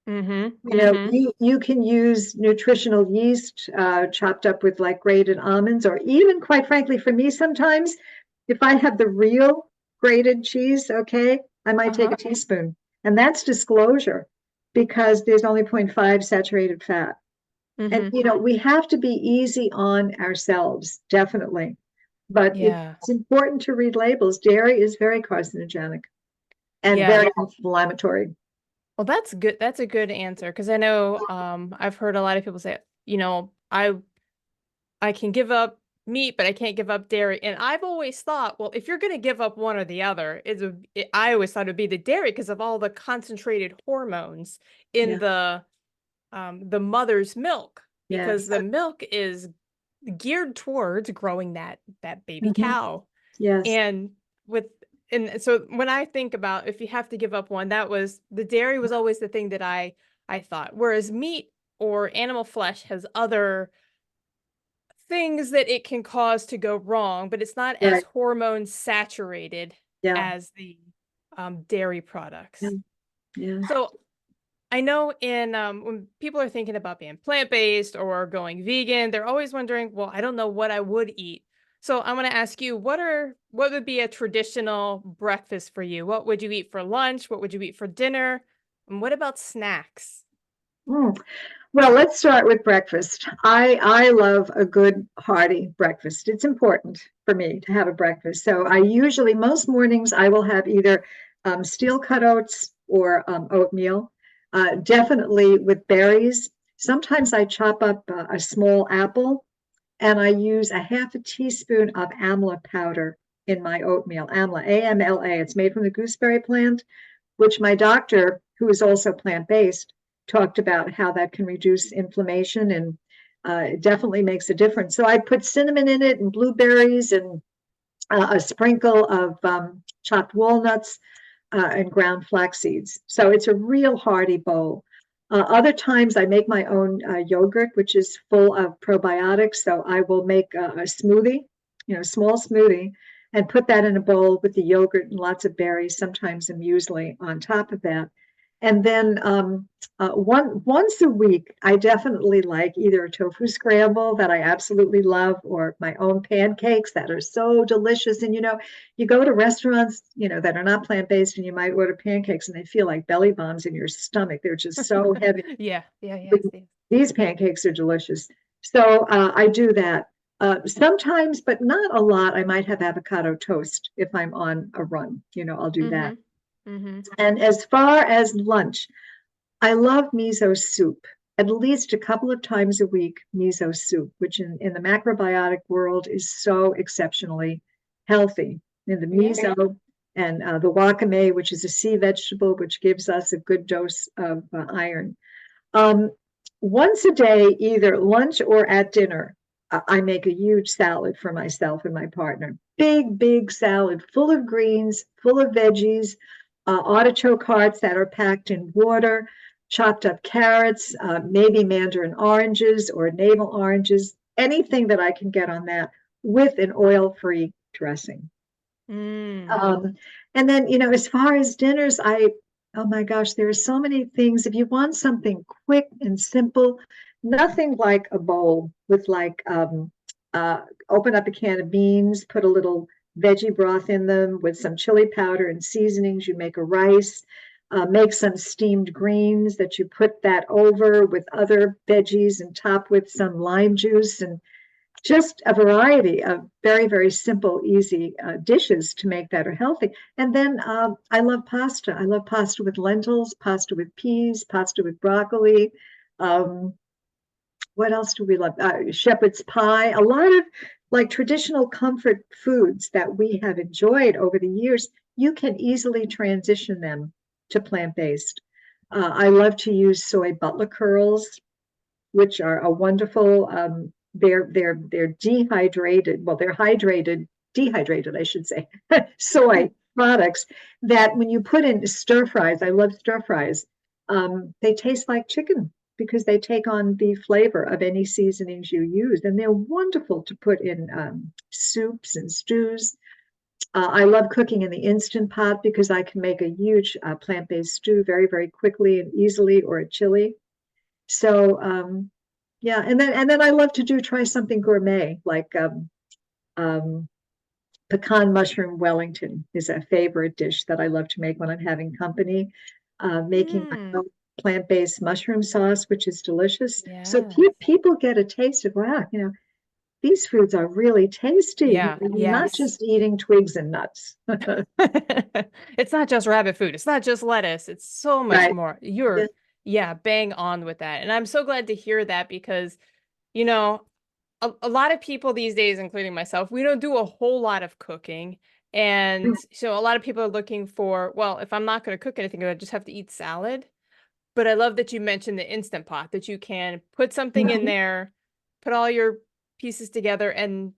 Mm-hmm. You know, Mm-hmm. you can use nutritional yeast chopped up with like grated almonds, or even quite frankly, for me, sometimes if I have the real grated cheese, okay, I might take Uh-huh. a teaspoon. And that's disclosure because there's only zero point 0.5 saturated fat. And, Mm-hmm. we have to be easy on ourselves, definitely. But Yeah. it's important to read labels. Dairy is very carcinogenic and Yeah. very inflammatory. Well, that's good. That's a good answer because I know I've heard a lot of people say, I can give up meat, but I can't give up dairy. And I've always thought, well, if you're going to give up one or the other, I always thought it would be the dairy because of all the concentrated hormones in Yeah. the mother's milk, because Yes. the milk is geared towards growing that baby Mhm. cow. Yes. And with and so when I think about if you have to give up one, that was the dairy was always the thing that I thought. Whereas meat or animal flesh has other things that it can cause to go wrong, but it's not as Right. hormone saturated Yeah. as the dairy Yeah. products. Yeah. So I know in when people are thinking about being plant-based or going vegan, they're always wondering, well, I don't know what I would eat. So I'm going to ask you, what would be a traditional breakfast for you? What would you eat for lunch? What would you eat for dinner? And what about snacks? Mm. Well, let's start with breakfast. I love a good hearty breakfast. It's important for me to have a breakfast. So I usually most mornings I will have either steel cut oats or oatmeal. Definitely with berries. Sometimes I chop up a small apple and I use a half a teaspoon of amla powder in my oatmeal. Amla, AMLA. It's made from the gooseberry plant, which my doctor, who is also plant based, talked about how that can reduce inflammation and it definitely makes a difference. So I put cinnamon in it and blueberries and a sprinkle of chopped walnuts and ground flax seeds. So it's a real hearty bowl. Other times I make my own yogurt, which is full of probiotics. So I will make a smoothie, small smoothie, and put that in a bowl with the yogurt and lots of berries, sometimes a muesli on top of that. And then once a week, I definitely like either a tofu scramble that I absolutely love, or my own pancakes that are so delicious. And you go to restaurants, that are not plant-based, and you might order pancakes and they feel like belly bombs in your stomach. They're just so heavy. Yeah, yeah, yes, yes. These pancakes are delicious. So I do that. Sometimes, but not a lot, I might have avocado toast if I'm on a run. I'll do that. Mm-hmm. Mm-hmm. And as far as lunch, I love miso soup. At least a couple of times a week, miso soup, which in the macrobiotic world is so exceptionally healthy. In the Yeah. miso and the wakame, which is a sea vegetable, which gives us a good dose of iron. Um, Once a day, either lunch or at dinner, I make a huge salad for myself and my partner. Big, big salad full of greens, full of veggies, artichoke hearts that are packed in water, chopped up carrots, maybe mandarin oranges or navel oranges, anything that I can get on that with an oil free dressing. Mm. Um, and then, as far as dinners, oh my gosh, there are so many things. If you want something quick and simple, nothing like a bowl with uh, open up a can of beans, put a little veggie broth in them with some chili powder and seasonings. You make a rice, make some steamed greens that you put that over with other veggies and top with some lime juice and just a variety of very, very simple, easy dishes to make that are healthy. And then I love pasta. I love pasta with lentils, pasta with peas, pasta with broccoli. Um, what else do we love? Shepherd's pie. A lot of like traditional comfort foods that we have enjoyed over the years. You can easily transition them to plant-based. I love to use soy butler curls, which are a wonderful. They're dehydrated. Well, they're dehydrated, I should say, soy products that when you put in stir fries, I love stir fries. They taste like chicken because they take on the flavor of any seasonings you use, and they're wonderful to put in soups and stews. I love cooking in the Instant Pot because I can make a huge plant-based stew very, very quickly and easily, or a chili. So yeah, and then I love to try something gourmet like um, pecan mushroom Wellington is a favorite dish that I love to make when I'm having company. Making my Mm. own plant-based mushroom sauce, which is delicious. So Yes. people get a taste of wow, these foods are really tasty. Yeah, You're not yes. just eating twigs and nuts. It's not just rabbit food. It's not just lettuce. It's so much Right. more. Yeah. Yeah, bang on with that. And I'm so glad to hear that because, you know, a lot of people these days, including myself, we don't do a whole lot of cooking. And so a lot of people are looking for, well, if I'm not going to cook anything, I just have to eat salad. But I love that you mentioned the Instant Pot, that you can put something in Mhm. there, put all your pieces together, and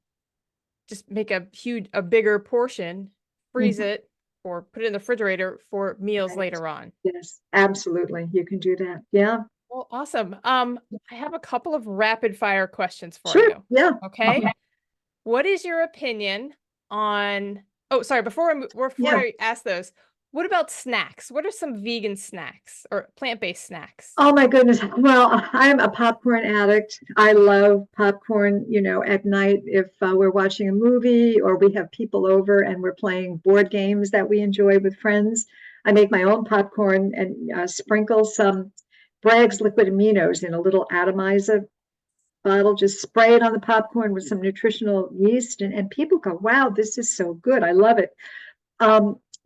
just make a bigger portion, freeze Mhm. it, or put it in the refrigerator for meals Right. later on. Yes, absolutely. You can do that. Yeah. Well, awesome. I have a couple of rapid fire questions for Sure. you. Yeah. Okay. What is your opinion on, oh, sorry, before Yeah. I ask those, what about snacks? What are some vegan snacks or plant-based snacks? Oh my goodness. Well, I'm a popcorn addict. I love popcorn, at night if we're watching a movie or we have people over and we're playing board games that we enjoy with friends. I make my own popcorn and sprinkle some Bragg's liquid aminos in a little atomizer bottle, just spray it on the popcorn with some nutritional yeast, and people go, wow, this is so good. I love it.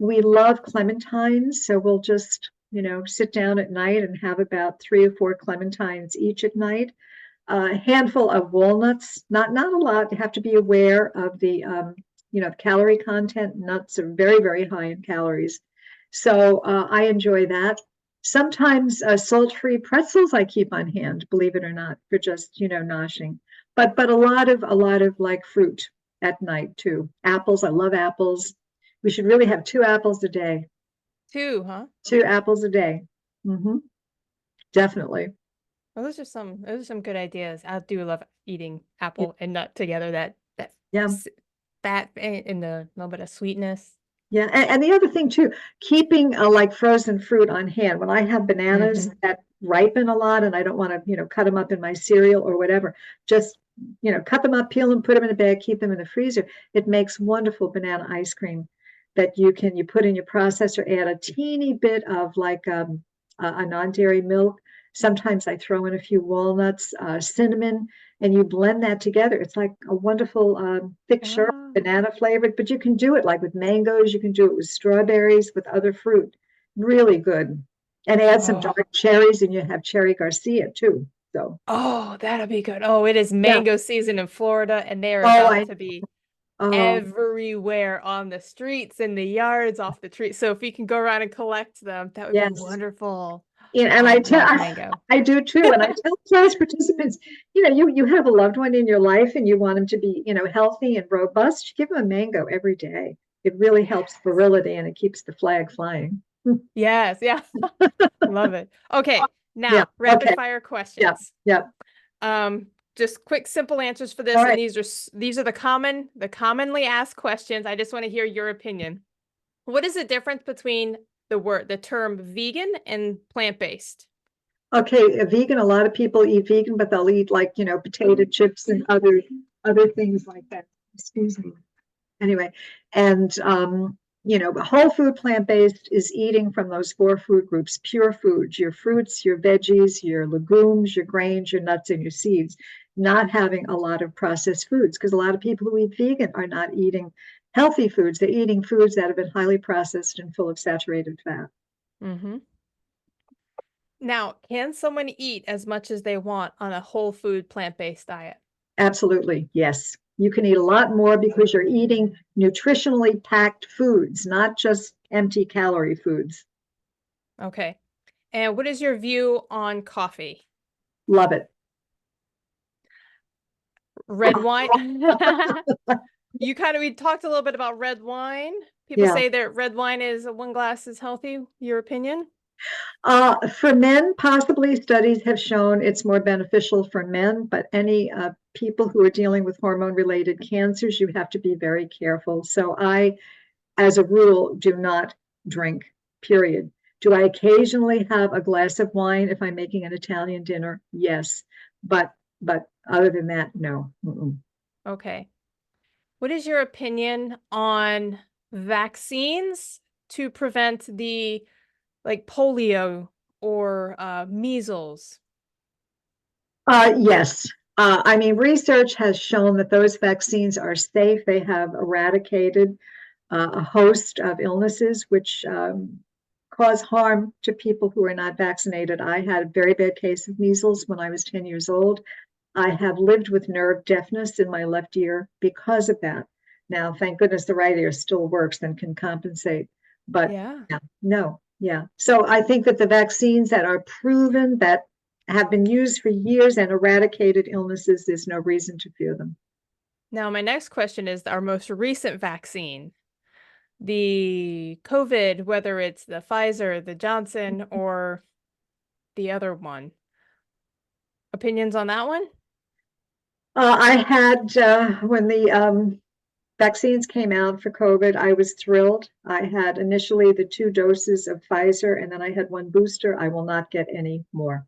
We love clementines, so we'll just, sit down at night and have about 3 or 4 clementines each at night. A handful of walnuts, not a lot. You have to be aware of the calorie content. Nuts are very, very high in calories. So I enjoy that. Sometimes salt-free pretzels I keep on hand, believe it or not, for just, noshing. But a lot of like fruit at night too. Apples, I love apples. We should really have 2 apples a day. Two, huh? 2 apples a day. Hmm. Definitely. Well, those are some good ideas. I do love eating Yeah. apple and nut together. That Yeah. s- fat and the little bit of sweetness. Yeah, and the other thing too, keeping like frozen fruit on hand. When I have bananas Hmm. that ripen a lot and I don't want to, cut them up in my cereal or whatever, just, cut them up, peel them, put them in a bag, keep them in the freezer. It makes wonderful banana ice cream that you put in your processor, add a teeny bit of like a non-dairy milk. Sometimes I throw in a few walnuts, cinnamon, and you blend that together. It's like a wonderful thick syrup, Ah. banana flavored, but you can do it like with mangoes, you can do it with strawberries, with other fruit. Really good. And add some Oh, dark cherries, and you have cherry Garcia too. So, oh, that'll be good. Oh, it is yeah. mango season in Florida, and they are Oh, about I, to be oh, everywhere on the streets and the yards off the tree. So if we can go around and collect them, that would be yes. wonderful. And I I tell, love mango. I do too. And I tell class participants, you have a loved one in your life and you want them to be, healthy and robust. Give them a mango every day. It really helps Yes. virility and it keeps the flag flying. Yes, yeah. Love it. Okay, Yeah. now rapid Okay. fire Yeah. questions. Yeah. Just quick, simple answers for All this, and right. these are the commonly asked questions. I just want to hear your opinion. What is the difference between the term vegan and plant-based? Okay. A vegan, a lot of people eat vegan, but they'll eat like, potato chips and other things like that. Excuse me. Anyway, and whole food plant-based is eating from those 4 food groups, pure foods, your fruits, your veggies, your legumes, your grains, your nuts, and your seeds, not having a lot of processed foods, because a lot of people who eat vegan are not eating healthy foods. They're eating foods that have been highly processed and full of saturated fat. Hmm. Now, can someone eat as much as they want on a whole food plant-based diet? Absolutely, yes. You can eat a lot more because you're eating nutritionally packed foods, not just empty calorie foods. Okay. And what is your view on coffee? Love it. Red wine? We talked a little bit about red wine. People Yeah. say that red wine is one glass is healthy. Your opinion? For men, possibly studies have shown it's more beneficial for men, but any people who are dealing with hormone-related cancers, you have to be very careful. So I, as a rule, do not drink, period. Do I occasionally have a glass of wine if I'm making an Italian dinner? Yes. But other than that, no. Mm-mm. Okay. What is your opinion on vaccines to prevent the like polio or measles? Yes. I mean, research has shown that those vaccines are safe. They have eradicated a host of illnesses which cause harm to people who are not vaccinated. I had a very bad case of measles when I was 10 years old. I have lived with nerve deafness in my left ear because of that. Now, thank goodness the right ear still works and can compensate. But Yeah. yeah, no, yeah. So I think that the vaccines that are proven, that have been used for years and eradicated illnesses, there's no reason to fear them. Now, my next question is our most recent vaccine, the COVID, whether it's the Pfizer, the Johnson, or the other one. Opinions on that one? I had, when the vaccines came out for COVID, I was thrilled. I had initially the 2 doses of Pfizer, and then I had one booster. I will not get any more.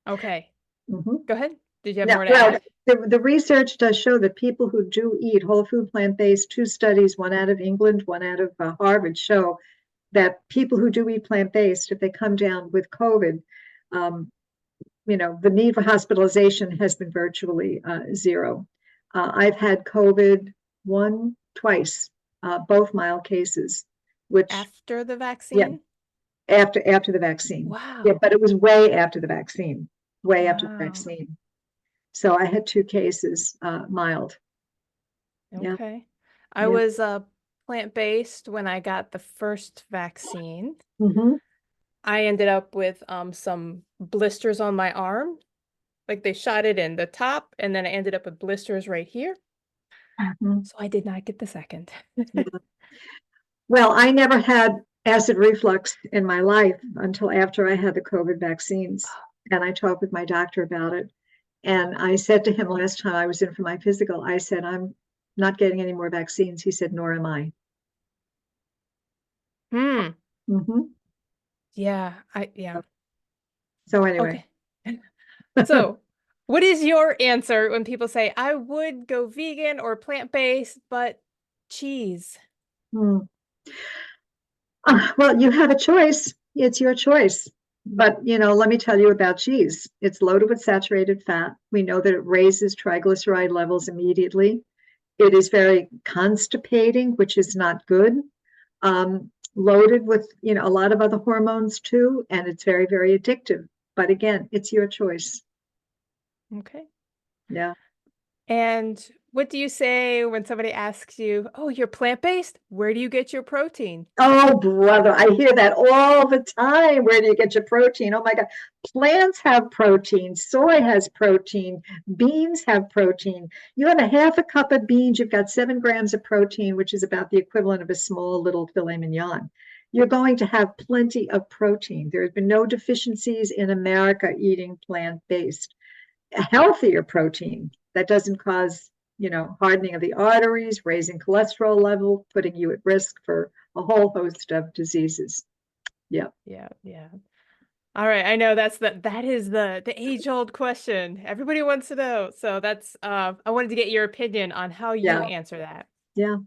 Okay. Mm-hmm. Go ahead. Did you have Yeah, more to well, add? the research does show that people who do eat whole food plant-based, 2 studies, one out of England, one out of Harvard, show that people who do eat plant-based, if they come down with COVID, um, the need for hospitalization has been virtually zero. I've had COVID twice, both mild cases, which, After the yeah, vaccine? after the vaccine. Yeah, Wow. but it was way after the vaccine, way after the Wow. vaccine. So I had 2 cases, mild. Yeah, Okay. I yeah. was plant-based when I got the first vaccine. Hmm. I ended up with some blisters on my arm. Like they shot it in the top, and then I ended up with blisters right here. Hmm. So I did not get the second. Yeah. Well, I never had acid reflux in my life until after I had the COVID vaccines. And I talked with my doctor about it. And I said to him last time I was in for my physical, I said, I'm not getting any more vaccines. He said, nor am I. Hmm. Hmm. Yeah, yeah. So anyway. Okay. So, what is your answer when people say, I would go vegan or plant-based, but cheese? Hmm. Well, you have a choice. It's your choice. But, let me tell you about cheese. It's loaded with saturated fat. We know that it raises triglyceride levels immediately. It is very constipating, which is not good. Loaded with, a lot of other hormones too, and it's very, very addictive. But again, it's your choice. Okay. Yeah. And what do you say when somebody asks you, oh, you're plant-based? Where do you get your protein? Oh, brother, I hear that all the time. Where do you get your protein? Oh my God. Plants have protein, soy has protein, beans have protein. You have a half a cup of beans, you've got 7 grams of protein, which is about the equivalent of a small little filet mignon. You're going to have plenty of protein. There have been no deficiencies in America eating plant-based. A healthier protein that doesn't cause, hardening of the arteries, raising cholesterol level, putting you at risk for a whole host of diseases. Yeah. Yeah, yeah. All right, I know that is the age-old question. Everybody wants to know. So that's I wanted to get your opinion on how you Yeah. answer that. Yeah.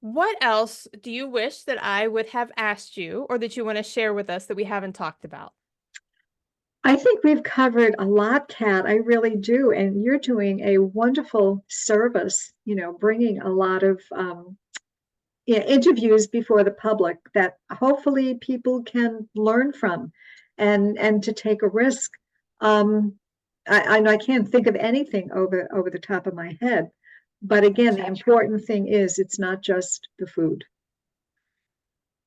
What else do you wish that I would have asked you or that you want to share with us that we haven't talked about? I think we've covered a lot, Kat. I really do. And you're doing a wonderful service, bringing a lot of interviews before the public that hopefully people can learn from and to take a risk. Um, I can't think of anything over the top of my head. But again, the important thing is it's not just the food.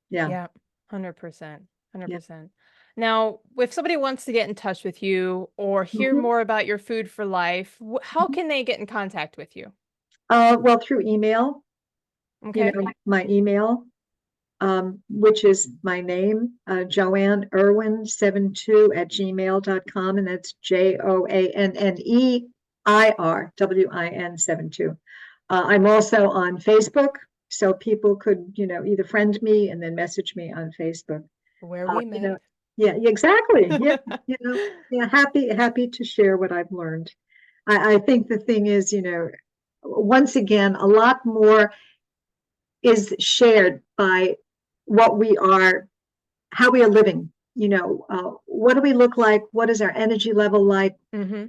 Yeah. Yeah, 100%. Yeah. 100%. Now, if somebody wants to get in touch with you or hear Mhm. more about your food for life, how can they get in contact with you? Well, through email, Okay. my email, which is my name, Joanne Irwin 72 at gmail.com. And that's JOANNEIRWIN 72. I'm also on Facebook. So people could, either friend me and then message me on Facebook. Where Uh, we you met. know, yeah, exactly. Yeah, yeah, happy to share what I've learned. I think the thing is, once again, a lot more is shared by what we are, how we are living. what do we look like? What is our energy level like? Mm-hmm.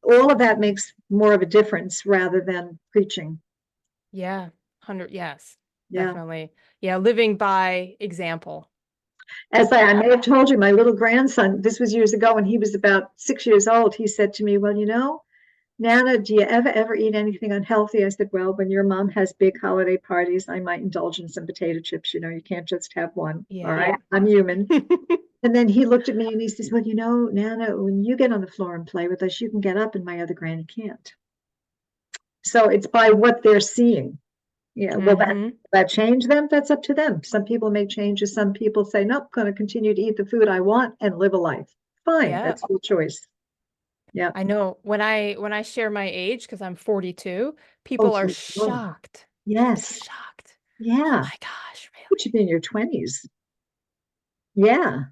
All of that makes more of a difference rather than preaching. Yeah. 100. Yes, Yeah. definitely. Yeah. Living by example. As I may have told you, my little grandson, this was years ago when he was about 6 years old, he said to me, well, Nana, do you ever eat anything unhealthy? I said, well, when your mom has big holiday parties, I might indulge in some potato chips. You can't just have one. All Yeah. right. I'm human. And then he looked at me and he says, well, Nana, when you get on the floor and play with us, you can get up and my other granny can't. So it's by what they're seeing. Yeah. Will that change them? That's up to them. Some people make changes. Some people say, nope, going to continue to eat the food I want and live a life. Fine. Yeah. That's your choice. Yeah. I know when I share my age, because I'm 42, Oh, people are 44. shocked. They're Yes. shocked. Oh Yeah. my gosh, Would you really? be in your 20s? Yeah.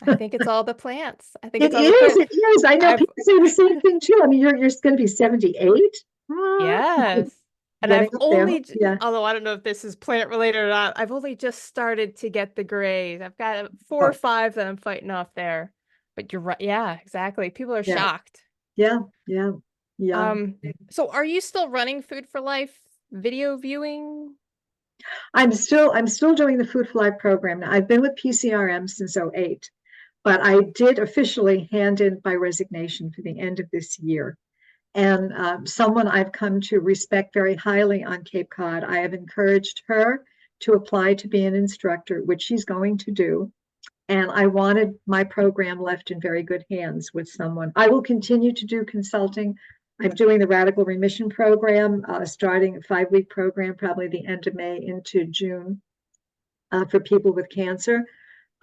I think it's all the plants. I think It it's all the is. plants. It is. I know I've people say the same thing too. I mean, you're going to be 78. Yes. And Getting I've up there. only, Yeah. although I don't know if this is plant related or not, I've only just started to get the grays. I've got 4 or 5 that I'm fighting off there. But you're right. Yeah, exactly. People are Yeah. shocked. Yeah. Yeah. Yeah. Um, so are you still running Food for Life video viewing? I'm still doing the Food for Life program. Now, I've been with pcrm since '08, but I did officially hand in my resignation for the end of this year. And someone I've come to respect very highly on Cape Cod, I have encouraged her to apply to be an instructor, which she's going to do. And I wanted my program left in very good hands with someone. I will continue to do consulting. I'm doing the Radical Remission Program, starting a 5-week program, probably the end of May into June, for people with cancer.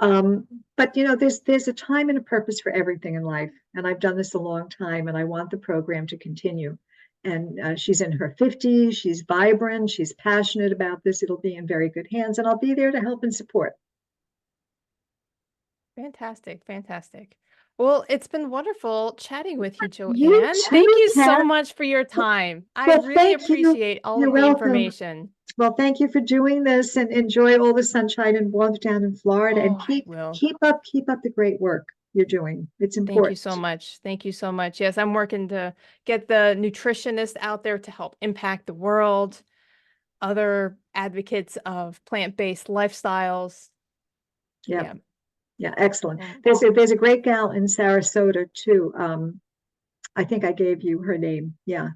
Um, but there's a time and a purpose for everything in life, and I've done this a long time, and I want the program to continue. And she's in her 50s. She's vibrant. She's passionate about this. It'll be in very good hands, and I'll be there to help and support. Fantastic, fantastic. Well, it's been wonderful chatting with you, You Joanne. Thank too, you so Kat. much for your time. I Well, really thank you. appreciate all You're of the welcome. information. Well, thank you for doing this, and enjoy all the sunshine and warmth down in Florida. And Oh, I keep will. keep up the great work you're doing. It's Thank you important. so much. Thank you so much. Yes, I'm working to get the nutritionist out there to help impact the world, other advocates of plant-based lifestyles. Yeah, Yeah. yeah, excellent. Well, There's a great gal in Sarasota too. I think I gave you her name. Yeah,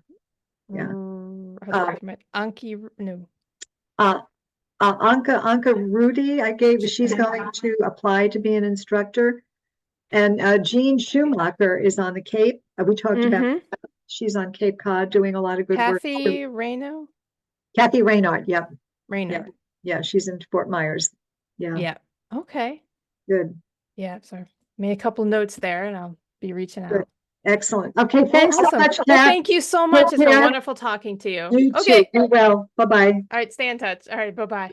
yeah. I have to Uh, look at my Anki, no. uh, Anka Rudy, she's going to apply to be an instructor. And Jean Schumacher is on the Cape. We talked about, Mm-hmm. she's on Cape Cod doing a lot of good work. Kathy Reno? Kathy Raynard, yep, yep, Raynard. yeah, she's in Fort Myers. Yeah, Yeah. Okay. good, Yeah. So made a couple notes there and I'll be reaching good, out. excellent. Okay, Well, thanks so awesome. much, Well, Kat. thank you so Take much. It's been care. wonderful talking to you. You too. Okay. Be well. Bye bye. All right. Stay in touch. All right. Bye-bye.